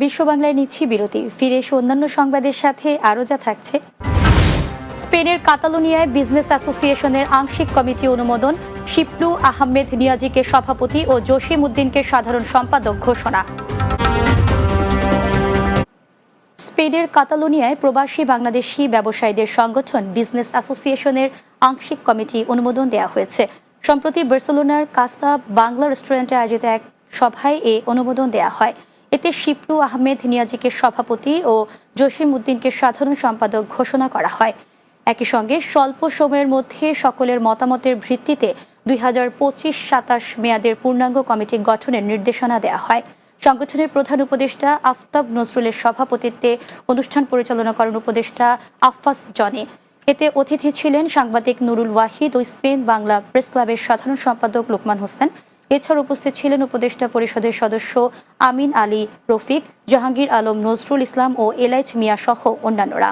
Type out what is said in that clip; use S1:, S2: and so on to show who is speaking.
S1: বিশ্ব বাংলায় নিচ্ছি বিরতি। ফিরে এসে অন্যান্য সংবাদের সাথে আরও যা থাকছে। স্পেনের কাতালোনিয়ায় বিজনেস অ্যাসোসিয়েশনের আংশিক কমিটি অনুমোদন, শিপলু আহমেদ নিয়াজিকে সভাপতি ও জসিম উদ্দিনকে সাধারণ সম্পাদক ঘোষণা। স্পেনের কাতালোনিয়ায় প্রবাসী বাংলাদেশি ব্যবসায়ীদের সংগঠন বিজনেস অ্যাসোসিয়েশনের আংশিক কমিটি অনুমোদন দেওয়া হয়েছে। সম্প্রতি বার্সেলোনার কাসা বাংলা রেস্টুরেন্টে আয়োজিত এক সভায় এ অনুমোদন দেওয়া হয়। এতে শিপলু আহমেদ নিয়াজিকে সভাপতি ও জসিম উদ্দিনকে সাধারণ সম্পাদক ঘোষণা করা হয়। একই সঙ্গে স্বল্প সময়ের মধ্যে সকলের মতামতের ভিত্তিতে 2025-27 মেয়াদের পূর্ণাঙ্গ কমিটি গঠনের নির্দেশনা দেওয়া হয়। সংগঠনের প্রধান উপদেষ্টা আফতাব নজরুলের সভাপতিত্বে অনুষ্ঠান পরিচালনা করেন উপদেষ্টা আফফাস জনি। এতে অতিথি ছিলেন সাংবাদিক নুরুল ওয়াহিদ ও স্পেন বাংলা প্রেস ক্লাবের সাধারণ সম্পাদক লোকমান হোসেন। এছাড়া উপস্থিত ছিলেন উপদেষ্টা পরিষদের সদস্য আমিন আলী রফিক, জাহাঙ্গীর আলম, নজরুল ইসলাম ও এলাইচ মিয়া সহ অন্যান্যরা।